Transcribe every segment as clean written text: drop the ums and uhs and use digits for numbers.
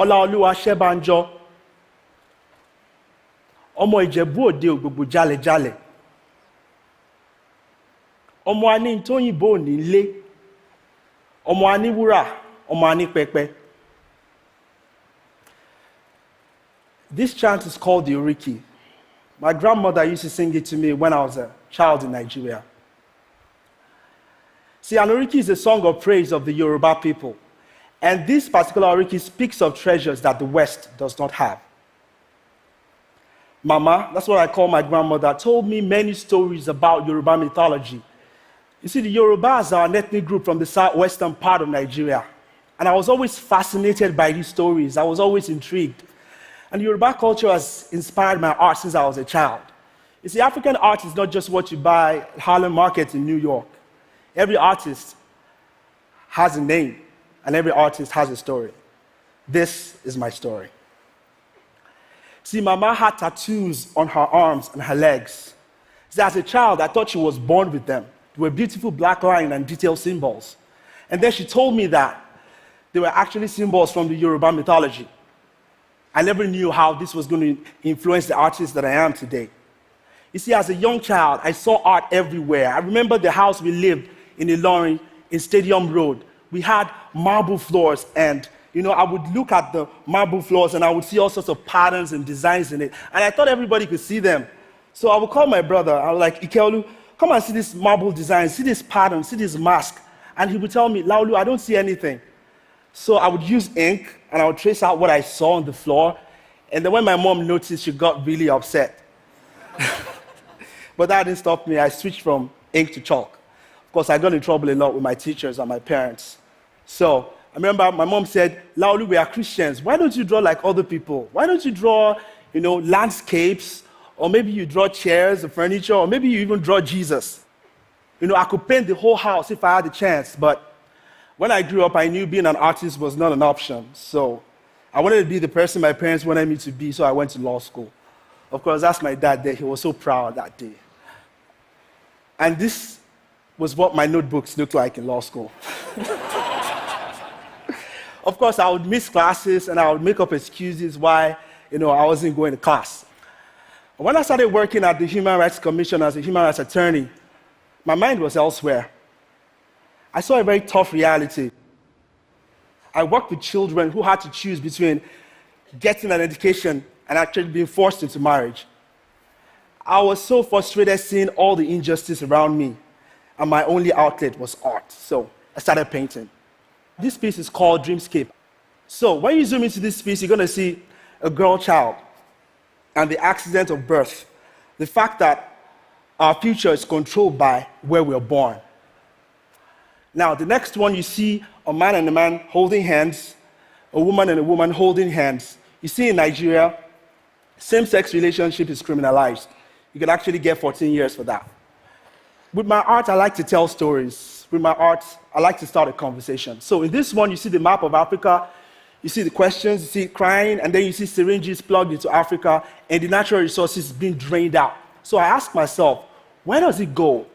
Laolu Shebanjo, Ọmọ Ìjẹ̀bú Òde Ògbògbò jálẹ̀jálẹ̀. Ọmọ ani tóyìnbó nílé. Ọmọ ani wúrà, ọmọ ani pẹpẹ. This chant is called the Oriki. My grandmother used to sing it to me when I was a child in Nigeria. See, an Oriki is a song of praise of the Yoruba people. And this particular Oriki speaks of treasures that the West does not have. Mama, that's what I call my grandmother, told me many stories about Yoruba mythology. You see, the Yorubas are an ethnic group from the southwestern part of Nigeria. And I was always fascinated by these stories. I was always intrigued. And Yoruba culture has inspired my art since I was a child. You see, African art is not just what you buy at Harlem Market in New York. Every artist has a name, and every artist has a story. This is my story. See, Mama had tattoos on her arms and her legs. See, as a child, I thought she was born with them. They were beautiful black line and detailed symbols. And then she told me that they were actually symbols from the Yoruba mythology. I never knew how this was going to influence the artist that I am today. You see, as a young child, I saw art everywhere. I remember the house we lived in Ilorin, in Stadium Road. We had marble floors, and I would look at the marble floors and I would see all sorts of patterns and designs in it. And I thought everybody could see them. So I would call my brother. I was like, Ikeolu, come and see this marble design, see this pattern, see this mask. And he would tell me, Laolu, I don't see anything. So I would use ink and I would trace out what I saw on the floor. And then when my mom noticed, she got really upset. But that didn't stop me. I switched from ink to chalk. Of course, I got in trouble a lot with my teachers and my parents. So I remember my mom said, Laolu, we are Christians. Why don't you draw like other people? Why don't you draw, landscapes? Or maybe you draw chairs or furniture, or maybe you even draw Jesus. I could paint the whole house if I had the chance, but when I grew up, I knew being an artist was not an option. So I wanted to be the person my parents wanted me to be, so I went to law school. Of course, that's my dad there. He was so proud that day. And this was what my notebooks looked like in law school. Of course, I would miss classes and I would make up excuses why, I wasn't going to class. When I started working at the Human Rights Commission as a human rights attorney, my mind was elsewhere. I saw a very tough reality. I worked with children who had to choose between getting an education and actually being forced into marriage. I was so frustrated seeing all the injustice around me, and my only outlet was art. So I started painting. This piece is called Dreamscape. So when you zoom into this piece, you're going to see a girl child and the accident of birth, the fact that our future is controlled by where we're born. Now, the next one, you see a man and a man holding hands, a woman and a woman holding hands. You see in Nigeria, same-sex relationship is criminalized. You can actually get 14 years for that. With my art, I like to tell stories. With my art, I like to start a conversation. So in this one, you see the map of Africa, you see the questions, you see it crying, and then you see syringes plugged into Africa, and the natural resources being drained out. So I ask myself, where does it go?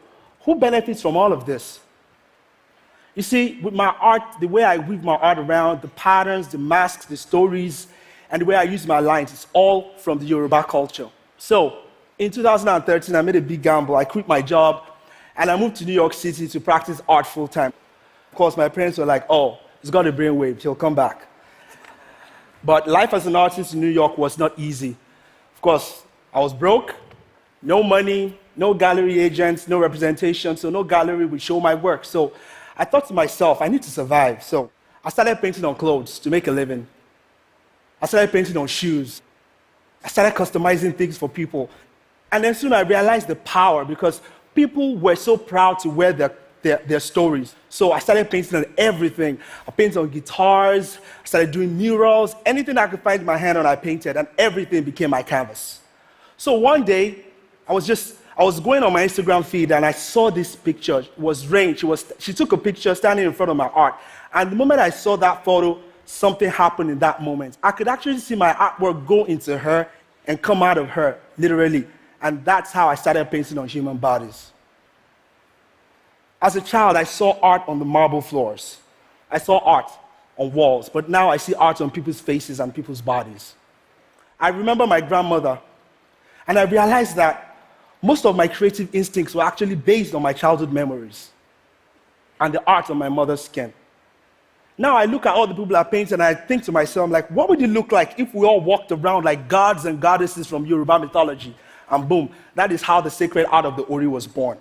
Who benefits from all of this? You see, with my art, the way I weave my art around, the patterns, the masks, the stories, and the way I use my lines, it's all from the Yoruba culture. So in 2013, I made a big gamble. I quit my job, and I moved to New York City to practice art full-time. Of course, my parents were like, oh, he's got a brainwave, he'll come back. But life as an artist in New York was not easy. Of course, I was broke, no money, no gallery agents, no representation, so no gallery would show my work. So I thought to myself, I need to survive. So I started painting on clothes to make a living. I started painting on shoes. I started customizing things for people. And then soon I realized the power, because people were so proud to wear their stories. So I started painting on everything. I painted on guitars, I started doing murals, anything I could find my hand on, I painted, and everything became my canvas. So one day, I was going on my Instagram feed and I saw this picture. It was Rain. She took a picture standing in front of my art. And the moment I saw that photo, something happened in that moment. I could actually see my artwork go into her and come out of her, literally. And that's how I started painting on human bodies. As a child, I saw art on the marble floors. I saw art on walls, but now I see art on people's faces and people's bodies. I remember my grandmother, and I realized that most of my creative instincts were actually based on my childhood memories and the art on my mother's skin. Now I look at all the people I paint and I think to myself, like, what would it look like if we all walked around like gods and goddesses from Yoruba mythology? And boom, that is how the sacred art of the Ori was born.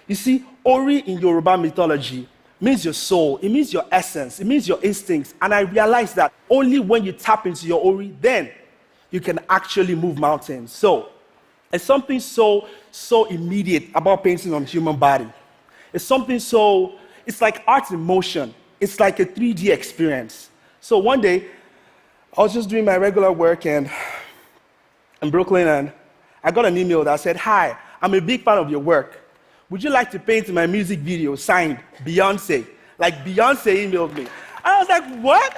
You see, Ori in Yoruba mythology means your soul, it means your essence, it means your instincts. And I realized that only when you tap into your Ori, then you can actually move mountains. So, it's something so immediate about painting on the human body. It's something it's like art in motion. It's like a 3D experience. So one day, I was just doing my regular work in Brooklyn, and I got an email that said, "Hi, I'm a big fan of your work. Would you like to paint my music video signed Beyonce?" Like, Beyonce emailed me. I was like, what?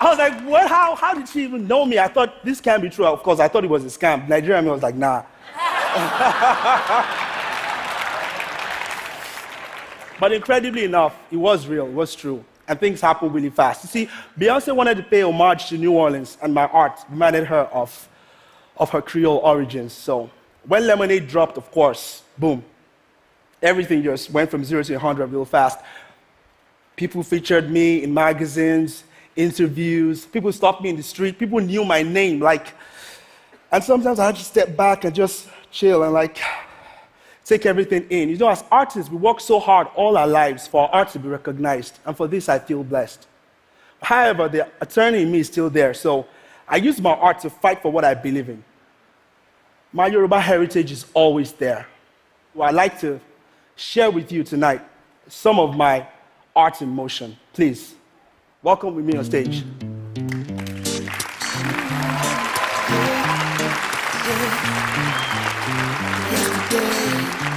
I was like, what? How did she even know me? I thought this can't be true. Of course, I thought it was a scam. Nigerian was like, nah. But incredibly enough, it was real, it was true. And things happened really fast. You see, Beyonce wanted to pay homage to New Orleans, and my art reminded her of her Creole origins. So when Lemonade dropped, of course, boom, everything just went from 0 to 100 real fast. People featured me in magazines, interviews, people stopped me in the street, people knew my name, and sometimes I had to step back and just chill and take everything in. You know, as artists, we work so hard all our lives for our art to be recognized, and for this I feel blessed. However, the attorney in me is still there, so I use my art to fight for what I believe in. My Yoruba heritage is always there. Well, I'd like to share with you tonight some of my art in motion. Please, welcome with me on stage.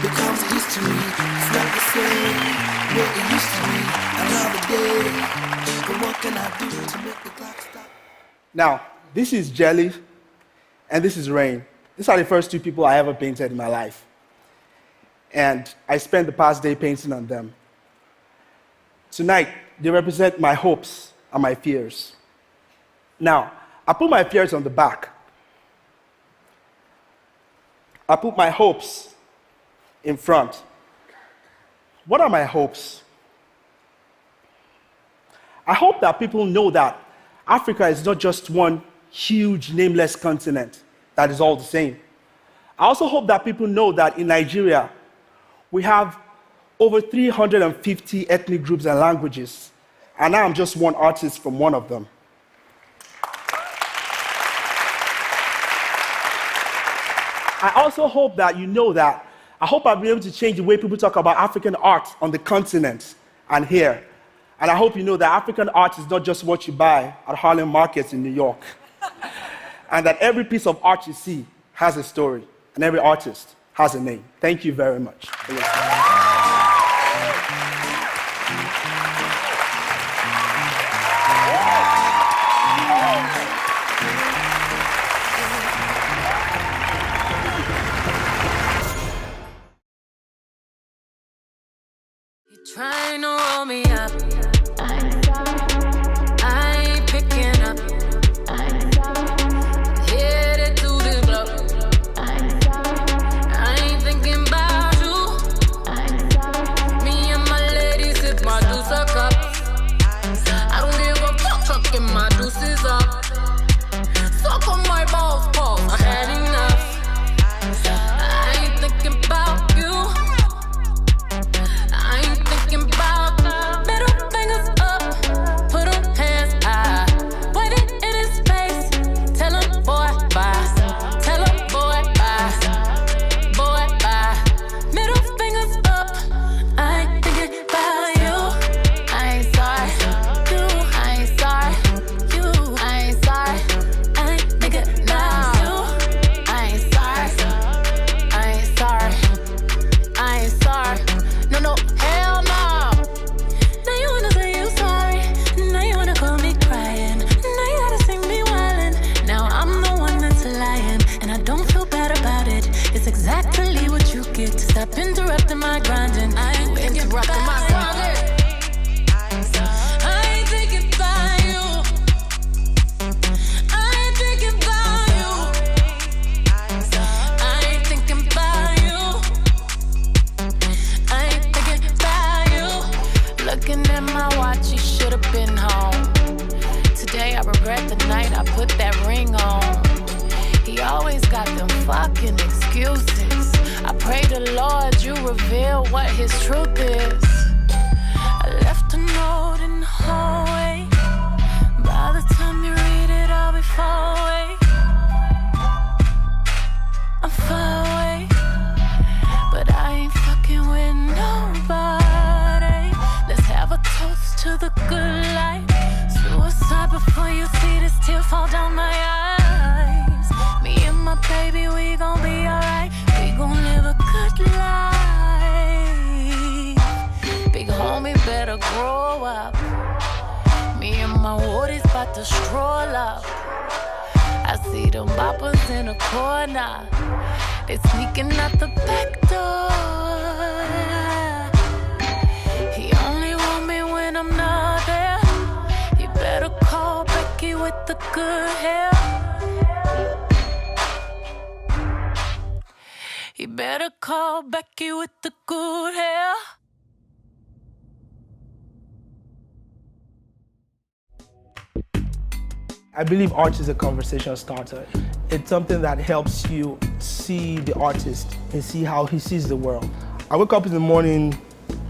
Becomes history. It's not the same what it used to be. Another day. But what can I do to make the clock stop? Now, this is Jelly, and this is Rain. These are the first two people I ever painted in my life. And I spent the past day painting on them. Tonight, they represent my hopes and my fears. Now, I put my fears on the back. I put my hopes in front. What are my hopes? I hope that people know that Africa is not just one huge nameless continent that is all the same. I also hope that people know that in Nigeria, we have over 350 ethnic groups and languages, and I'm just one artist from one of them. I also hope that you know that I hope I'll be able to change the way people talk about African art on the continent and here. And I hope you know that African art is not just what you buy at Harlem markets in New York. And that every piece of art you see has a story, and every artist has a name. Thank you very much for listening. Trying to roll me up. I ain't picking up. Headed to the club. I ain't thinking about you. Me and my lady sip my deuce a cup. I don't give a fuck, chucking my deuces up. Suck on my balls, pause. I had enough. I ain't thinking about you. Middle fingers up, put them hands high. Waiting in his face, tell him boy bye. Tell him boy bye. Boy bye. Middle fingers up, I ain't thinking about you. I ain't sorry, you. I ain't sorry, you. I ain't sorry, I ain't thinking about you. I ain't sorry, I ain't sorry, I ain't sorry. No, no, hell no. Now you wanna say you sorry. Now you wanna call me crying. Now you gotta see me wildin'. Now I'm the one that's lying, and I don't feel bad about it. It's exactly what you get to stop interrupting my grinding. I ain't interrupting my grinding. put that ring on. He always got them fucking excuses. I pray the Lord you reveal what his truth is. I left a note in the hallway. By the time you read it, I'll be far away. I'm far away, but I ain't fucking with nobody. Let's have a toast to the good life. Suicide before you see this tear fall down my eyes. Me and my baby, we gon' be alright. We gon' live a good life. Big homie better grow up. Me and my woodies bout to stroll up. I see them boppers in the corner. They sneaking out the back door. He only want me when I'm not there. He better call Becky with the good hair. He better call Becky with the good hair. I believe art is a conversation starter. It's something that helps you see the artist and see how he sees the world. I wake up in the morning,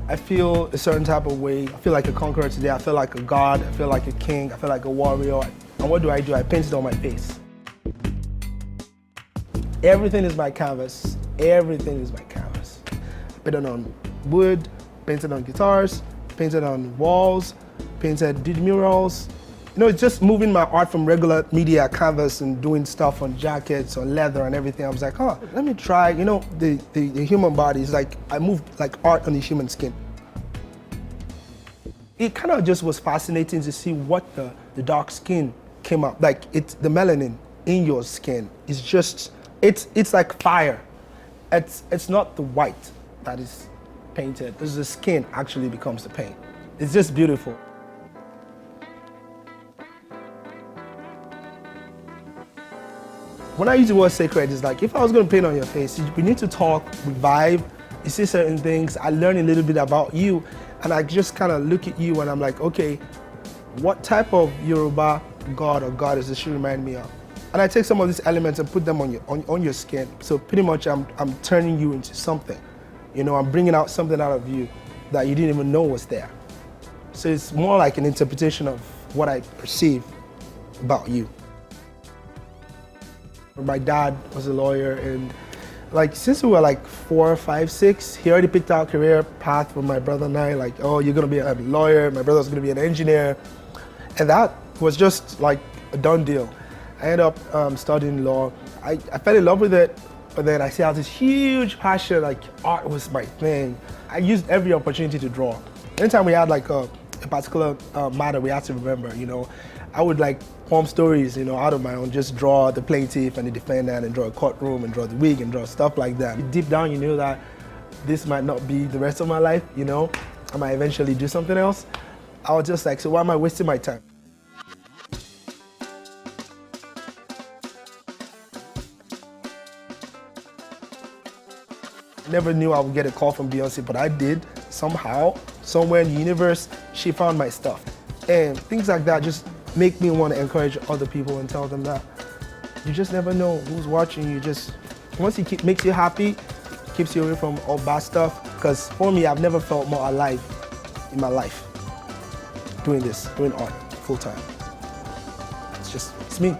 I feel a certain type of way. I feel like a conqueror today. I feel like a god. I feel like a king. I feel like a warrior. And what do? I paint it on my face. Everything is my canvas. Everything is my canvas. I painted on wood, painted on guitars, painted on walls, did murals. You know, it's just moving my art from regular media canvas and doing stuff on jackets or leather and everything. I was like, oh, let me try, you know, the human body is like, I moved like art on the human skin. It kind of just was fascinating to see what the dark skin came up. Like the melanin in your skin is just, it's like fire. It's not the white that is painted. The skin actually becomes the paint. It's just beautiful. When I use the word sacred, it's like, if I was going to paint on your face, we need to talk, we vibe, you see certain things, I learn a little bit about you, and I just kind of look at you and I'm like, okay, what type of Yoruba god or goddess does she remind me of? And I take some of these elements and put them on your skin. So pretty much I'm turning you into something. You know, I'm bringing out something out of you that you didn't even know was there. So it's more like an interpretation of what I perceive about you. My dad was a lawyer, and like since we were like 4, 5, 6, he already picked out a career path for my brother and I. Like, oh, you're gonna be a lawyer, my brother's gonna be an engineer, and that was just like a done deal. I ended up studying law. I fell in love with it, but then I still had this huge passion. Like art was my thing. I used every opportunity to draw. Anytime we had like a particular matter we had to remember, you know, I would like form stories, you know, out of my own, just draw the plaintiff and the defendant and draw a courtroom and draw the wig and draw stuff like that. Deep down, you knew that this might not be the rest of my life, you know, I might eventually do something else. I was just like, so why am I wasting my time? Never knew I would get a call from Beyonce, but I did. Somehow, somewhere in the universe, she found my stuff. And things like that just make me want to encourage other people and tell them that you just never know who's watching you. Just once it makes you happy, keeps you away from all bad stuff. Because for me, I've never felt more alive in my life doing this, doing art full time. It's me.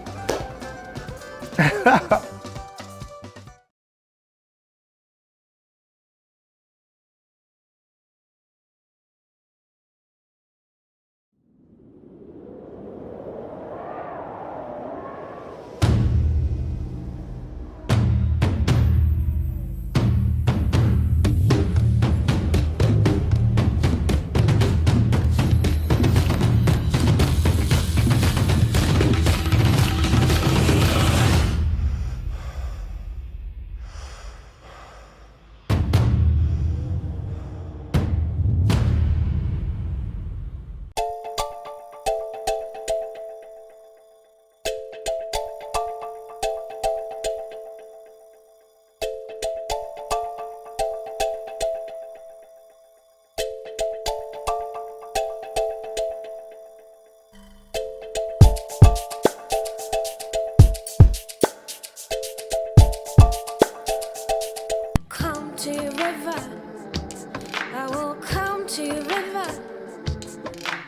to your river.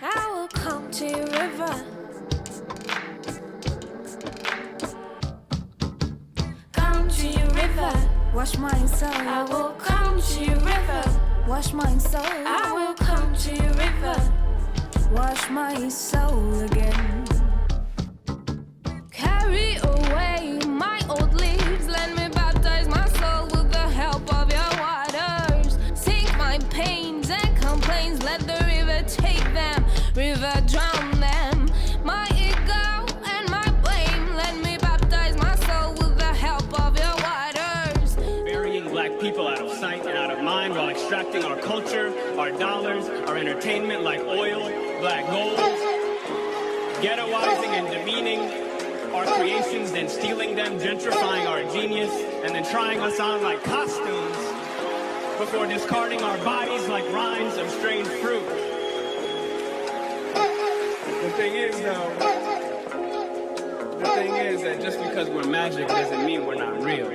I will come to your river. Come to your river. Wash my soul. I will come to your river. Wash my soul. I will come to your river. Wash my soul again. Carry away my old leaves. Let me baptize my soul with the help of your waters. Sink my pains and complaints. Let the river take them. River drown them. My ego and my blame. Let me baptize my soul with the help of your waters. Burying black people out of sight and out of mind while extracting our culture, our dollars, our entertainment like oil, black gold, ghettoizing and demeaning our creations, then stealing them, gentrifying our genius, and then trying us on like costumes before discarding our bodies like rinds of strange fruit. The thing is that just because we're magic doesn't mean we're not real.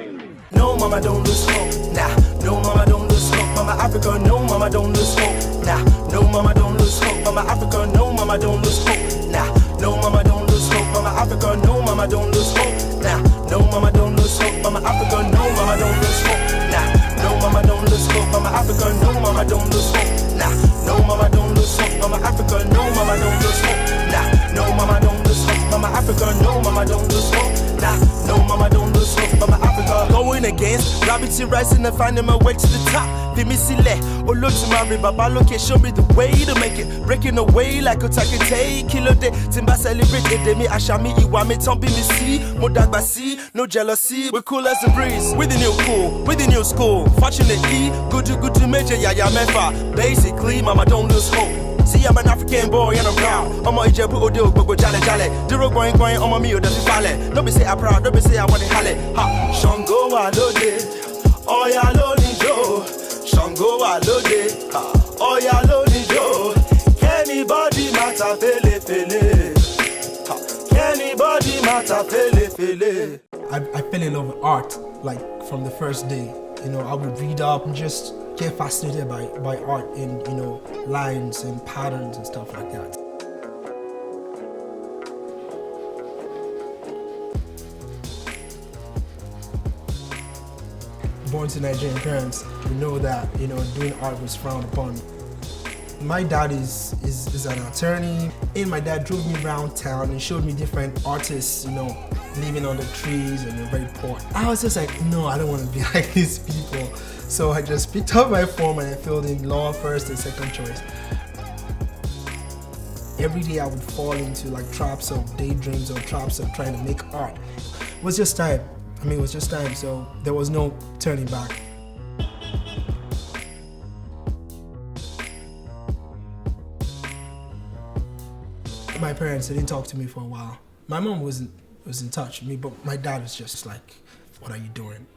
No, mama, don't lose hope. Nah, no, mama, don't lose hope. Mama Africa, no, mama, don't lose hope. Nah, no, mama, don't lose hope. Mama Africa, no, mama, don't lose hope. Nah, no, mama, don't lose hope. Mama Africa, no, mama, don't lose hope. Nah, no, mama, don't lose hope. Mama Africa, no, mama, don't lose hope. Nah, no, mama, don't lose hope. Mama Africa, no, mama, don't lose hope. Nah, no, mama, don't lose hope. Mama Africa, no, mama, don't lose hope. Nah, no, mama, don't lose hope. Mama Africa, no, mama, don't lose hope. Nah, no, mama, don't lose hope. Mama Africa. Going against gravity, rising and finding my way to the top. Vimisile, Olotumare, Baba Loke, show me the way to make it. Breaking away like Otakite, Kilo de Timba celebrate Edemi, Ashami, Iwame, Tombi, Missy, Modagbasi, no jealousy. We're cool as a breeze. With the new cool, with the new school. Fortunately, good to major, Yaya Mefa. Basically, mama, don't lose hope. See, I'm an African boy and I'm proud. I'm a Ijebu Odo, Gogo Jale Jale. Duro going, on my meal, doesn't fall. Don't be say I'm proud, don't be say I want it, Halle. Ha, Shango, Alode, Oya Lodi Joe. Shango, Alode, Oya Lodi Joe. Anybody matter, fele. Anybody matter, fele. I fell in love with art, like from the first day. You know, I would read up and just get fascinated by art and, you know, lines and patterns and stuff like that. Born to Nigerian parents, we know that, you know, doing art was frowned upon. My dad is an attorney, and my dad drove me around town and showed me different artists, you know, living on the trees and they're very poor. I was just like, no, I don't want to be like these people. So I just picked up my form and I filled in law first and second choice. Every day I would fall into like traps of daydreams or traps of trying to make art. It was just time. I mean, it was just time, so there was no turning back. My parents, they didn't talk to me for a while. My mom was in touch with me, but my dad was just like, what are you doing?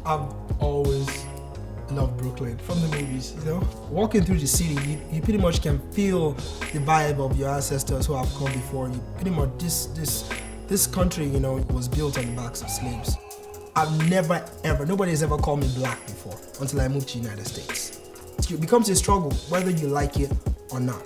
I've always loved Brooklyn from the movies, you know? Walking through the city, you pretty much can feel the vibe of your ancestors who have come before you. Pretty much this country, you know, was built on the backs of slaves. I've never ever, nobody has ever called me black before until I moved to the United States. It becomes a struggle, whether you like it or not.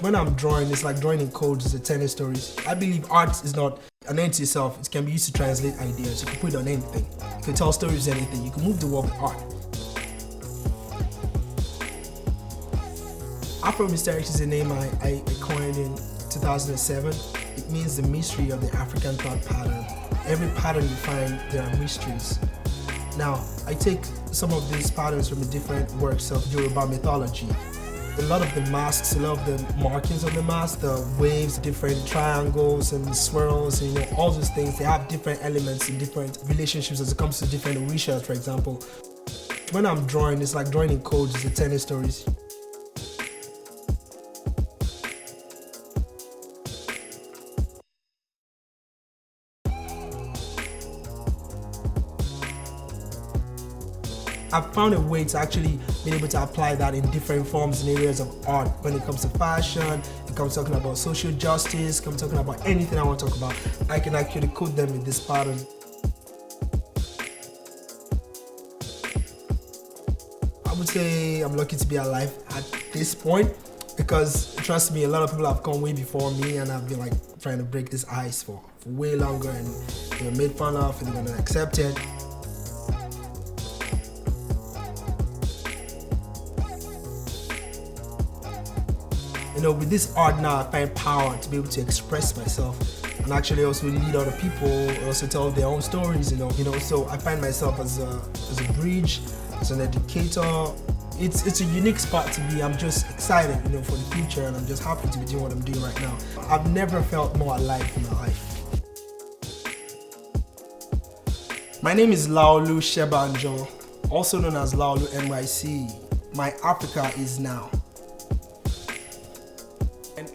When I'm drawing, it's like drawing in codes, it's telling stories. I believe art is not an end to itself. It can be used to translate ideas. You can put it on anything. You can tell stories, anything. You can move the world with art. Afro-Mysterics is a name I coined in 2007. It means the mystery of the African thought pattern. Every pattern you find, there are mysteries. Now, I take some of these patterns from the different works of Yoruba mythology. A lot of the masks, a lot of the markings on the mask, the waves, different triangles and swirls, and, you know, all those things, they have different elements and different relationships as it comes to different orishas, for example. When I'm drawing, it's like drawing in codes, it's telling stories. I've found a way to actually be able to apply that in different forms and areas of art. When it comes to fashion, it comes talking about social justice, it comes talking about anything I want to talk about, I can actually code them in this pattern. would say I'm lucky to be alive at this point because, trust me, a lot of people have come way before me and I've been like trying to break this ice for way longer and they're made fun of and they're gonna accept it. You know, with this art now, I find power to be able to express myself and actually also lead other people, also tell their own stories, you know. So I find myself as a bridge, as an educator. It's a unique spot to be. I'm just excited, you know, for the future, and I'm just happy to be doing what I'm doing right now. I've never felt more alive in my life. My name is Laolu Shebanjo, also known as Laolu NYC. My Africa is now. And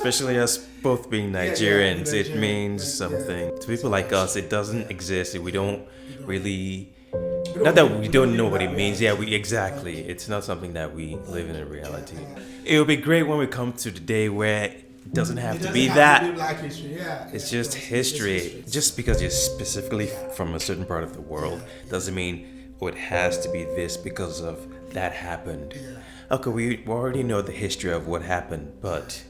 Especially us both being Nigerians, it means something. To people like us, it doesn't exist. We don't really Not that we don't know what it means. Yeah, exactly. It's not something that we live in reality. It would be great when we come to the day where it doesn't have to be that. Black history, yeah. It's just history. Just because you're specifically from a certain part of the world doesn't mean it has to be this because of that happened. Okay, we already know the history of what happened, but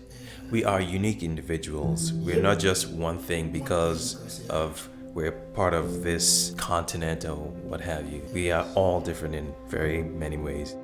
we are unique individuals. We're not just one thing because of we're part of this continent or what have you. We are all different in very many ways.